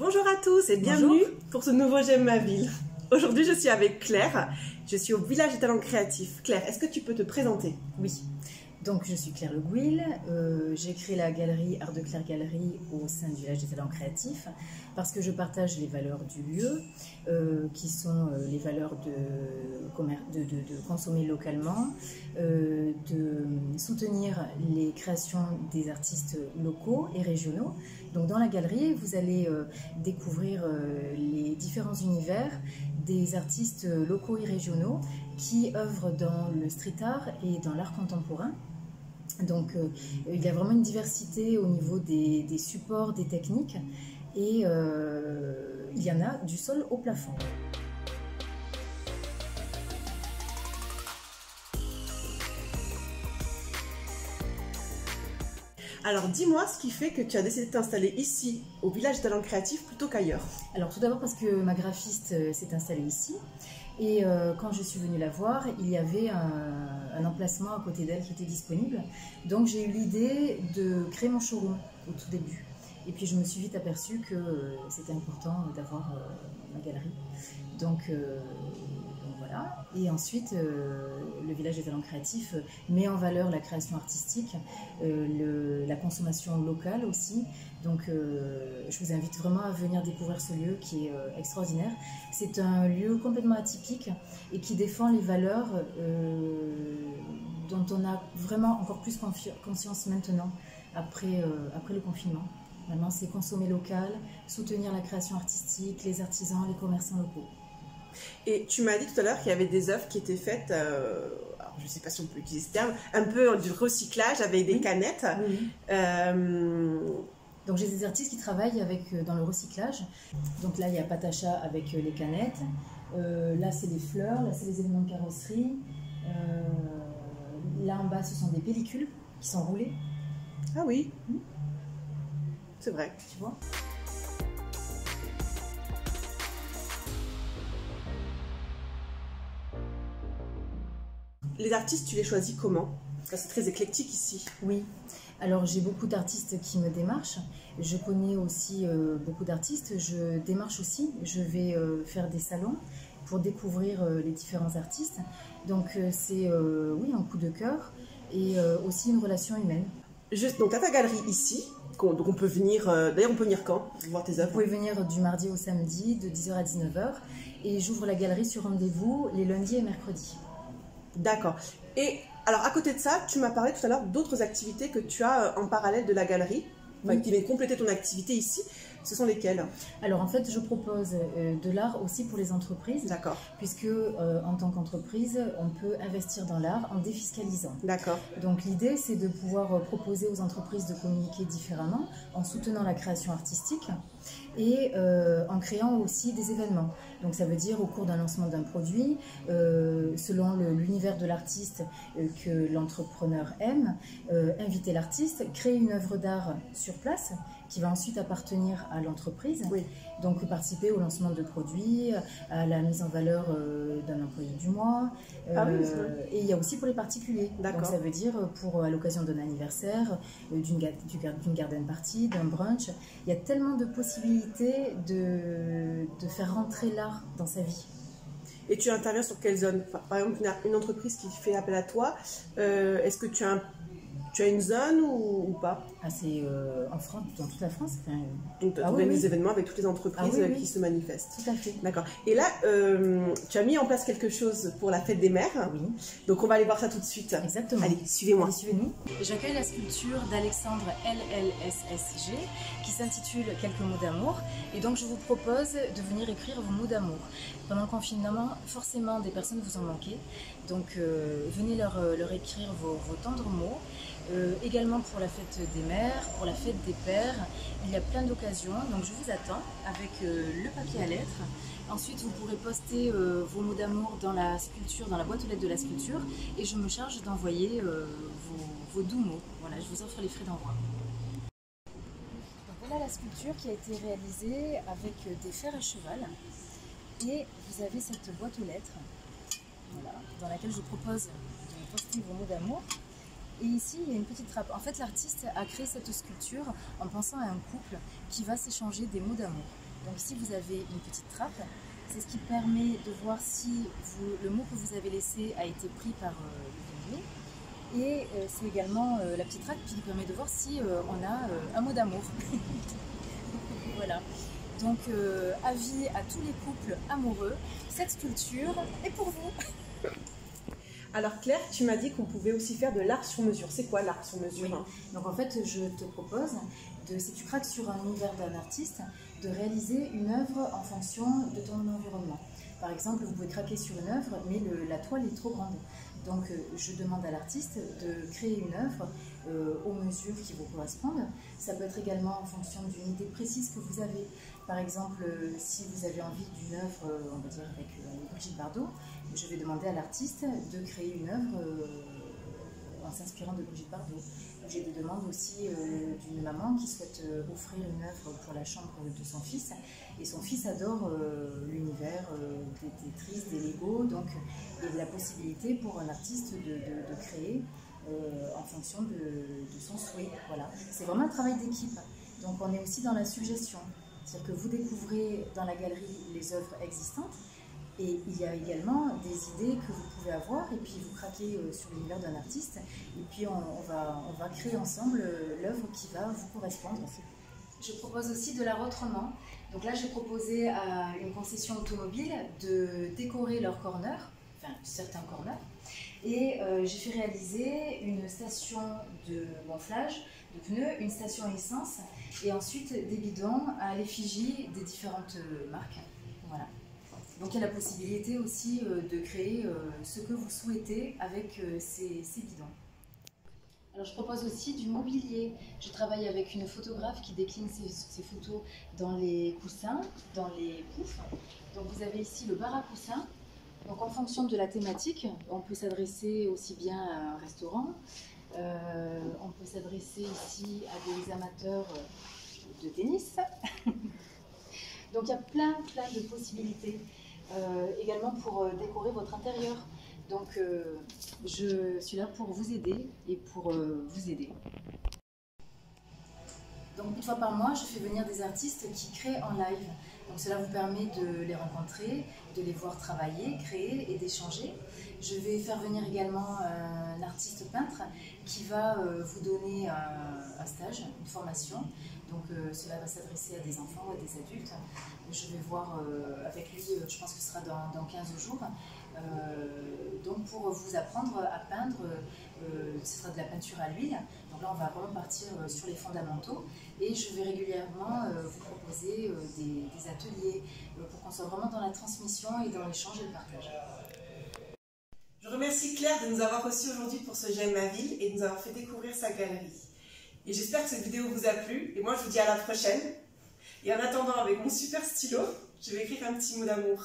Bonjour à tous et bienvenue pour ce nouveau J'aime ma ville. Aujourd'hui je suis avec Claire, je suis au village des talents créatifs. Claire, est-ce que tu peux te présenter? Oui, donc je suis Claire Le Gouil, j'ai créé la galerie Art de Claire Galerie au sein du village des talents créatifs parce que je partage les valeurs du lieu qui sont les valeurs de consommer localement, de soutenir les créations des artistes locaux et régionaux. Donc dans la galerie, vous allez découvrir les différents univers des artistes locaux et régionaux qui œuvrent dans le street art et dans l'art contemporain. Donc il y a vraiment une diversité au niveau des supports, des techniques et il y en a du sol au plafond. Alors dis-moi ce qui fait que tu as décidé de t'installer ici, au village des talents créatifs, plutôt qu'ailleurs. Alors tout d'abord parce que ma graphiste s'est installée ici et quand je suis venue la voir, il y avait un emplacement à côté d'elle qui était disponible. Donc j'ai eu l'idée de créer mon showroom au tout début. Et puis je me suis vite aperçue que c'était important d'avoir ma galerie. Donc voilà. Et ensuite, le village des talents créatifs met en valeur la création artistique, la consommation locale aussi. Donc je vous invite vraiment à venir découvrir ce lieu qui est extraordinaire. C'est un lieu complètement atypique et qui défend les valeurs dont on a vraiment encore plus conscience maintenant, après le confinement. Maintenant, c'est consommer local, soutenir la création artistique, les artisans, les commerçants locaux. Et tu m'as dit tout à l'heure qu'il y avait des œuvres qui étaient faites, alors je ne sais pas si on peut utiliser ce terme, un peu du recyclage avec des canettes. Oui. Donc j'ai des artistes qui travaillent dans le recyclage. Donc là, il y a Patacha avec les canettes. Là, c'est les fleurs. Là, c'est les éléments de carrosserie. Là, en bas, ce sont des pellicules qui sont roulées. Ah oui. C'est vrai. Tu vois ? Les artistes, tu les choisis comment? C'est très éclectique ici. Oui. Alors j'ai beaucoup d'artistes qui me démarchent. Je connais aussi beaucoup d'artistes. Je démarche aussi. Je vais faire des salons pour découvrir les différents artistes. Donc c'est oui, un coup de cœur et aussi une relation humaine. Juste, donc tu as ta galerie ici. Donc on peut venir, d'ailleurs on peut venir quand voir tes œuvres? Vous pouvez venir du mardi au samedi de 10h à 19h et j'ouvre la galerie sur rendez-vous les lundis et mercredis. D'accord. Et alors à côté de ça, tu m'as parlé tout à l'heure d'autres activités que tu as en parallèle de la galerie, oui, qui viennent compléter ton activité ici. Ce sont lesquelles? Alors en fait, je propose de l'art aussi pour les entreprises. D'accord. Puisque en tant qu'entreprise, on peut investir dans l'art en défiscalisant. D'accord. Donc l'idée, c'est de pouvoir proposer aux entreprises de communiquer différemment en soutenant la création artistique et en créant aussi des événements. Donc ça veut dire au cours d'un lancement d'un produit, selon l'univers de l'artiste que l'entrepreneur aime, inviter l'artiste, créer une œuvre d'art sur place qui va ensuite appartenir à l'entreprise. Oui. Donc participer au lancement de produits, à la mise en valeur d'un employé du mois. Et il y a aussi pour les particuliers. Donc ça veut dire à l'occasion d'un anniversaire, d'une garden party, d'un brunch. Il y a tellement de possibilités de faire rentrer l'art dans sa vie. Et tu interviens sur quelle zone? Par exemple, une entreprise qui fait appel à toi, est-ce que tu as une zone ou pas? C'est en France, dans toute la France. Donc tu organises des événements avec toutes les entreprises qui se manifestent. Tout à fait. D'accord. Et là, tu as mis en place quelque chose pour la fête des mères. Oui. Donc on va aller voir ça tout de suite. Exactement. Allez, suivez-moi. Suivez-nous. J'accueille la sculpture d'Alexandre LLSSG qui s'intitule Quelques mots d'amour. Et donc je vous propose de venir écrire vos mots d'amour. Pendant le confinement, forcément des personnes vous en manquent. Donc venez leur écrire vos tendres mots. Également pour la fête des mères, pour la fête des pères, il y a plein d'occasions, donc je vous attends avec le papier à lettres. Ensuite vous pourrez poster vos mots d'amour dans la sculpture, dans la boîte aux lettres de la sculpture et je me charge d'envoyer vos doux mots. Voilà, je vous offre les frais d'envoi. Voilà la sculpture qui a été réalisée avec des fers à cheval et vous avez cette boîte aux lettres, voilà, dans laquelle je vous propose de poster vos mots d'amour. Et ici, il y a une petite trappe. En fait, l'artiste a créé cette sculpture en pensant à un couple qui va s'échanger des mots d'amour. Donc ici vous avez une petite trappe, c'est ce qui permet de voir si le mot que vous avez laissé a été pris par le vigneron. Et c'est également la petite trappe qui permet de voir si on a un mot d'amour. Voilà. Donc avis à tous les couples amoureux, cette sculpture est pour vous. Alors Claire, tu m'as dit qu'on pouvait aussi faire de l'art sur mesure. C'est quoi l'art sur mesure? Oui. Donc en fait, je te propose, si tu craques sur un univers d'un artiste, de réaliser une œuvre en fonction de ton environnement. Par exemple, vous pouvez craquer sur une œuvre, mais la toile est trop grande. Donc je demande à l'artiste de créer une œuvre aux mesures qui vous correspondent. Ça peut être également en fonction d'une idée précise que vous avez. Par exemple, si vous avez envie d'une œuvre, on va dire avec Brigitte Bardot, je vais demander à l'artiste de créer une œuvre en s'inspirant de Brigitte Bardot. J'ai des demandes aussi d'une maman qui souhaite offrir une œuvre pour la chambre de son fils. Et son fils adore l'univers des Tetris, des Lego. Donc il y a la possibilité pour un artiste de créer en fonction de son souhait. Voilà. C'est vraiment un travail d'équipe. Donc on est aussi dans la suggestion. C'est-à-dire que vous découvrez dans la galerie les œuvres existantes. Et il y a également des idées que vous pouvez avoir et puis vous craquez sur l'univers d'un artiste et puis on va créer ensemble l'œuvre qui va vous correspondre. Je propose aussi de l'art autrement. Donc là j'ai proposé à une concession automobile de décorer leur corner, enfin certains corners, et j'ai fait réaliser une station de gonflage de pneus, une station essence et ensuite des bidons à l'effigie des différentes marques. Voilà. Donc il y a la possibilité aussi de créer ce que vous souhaitez avec ces bidons. Alors je propose aussi du mobilier. Je travaille avec une photographe qui décline ces photos dans les coussins, dans les poufs. Donc vous avez ici le bar à coussins. Donc en fonction de la thématique, on peut s'adresser aussi bien à un restaurant, on peut s'adresser ici à des amateurs de tennis. Donc il y a plein de possibilités. Également pour décorer votre intérieur. Donc je suis là pour vous aider et pour vous aider. Donc une fois par mois, je fais venir des artistes qui créent en live. Donc cela vous permet de les rencontrer, de les voir travailler, créer et d'échanger. Je vais faire venir également un artiste peintre qui va vous donner un stage, une formation. Donc cela va s'adresser à des enfants ou à des adultes. Je vais voir avec lui, je pense que ce sera dans 15 jours. Donc pour vous apprendre à peindre, ce sera de la peinture à l'huile. Donc là on va vraiment partir sur les fondamentaux. Et je vais régulièrement vous proposer des ateliers pour qu'on soit vraiment dans la transmission et dans l'échange et le partage. Je remercie Claire de nous avoir reçus aujourd'hui pour ce J'aime ma ville et de nous avoir fait découvrir sa galerie. Et j'espère que cette vidéo vous a plu. Et moi, je vous dis à la prochaine. Et en attendant, avec mon super stylo, je vais écrire un petit mot d'amour.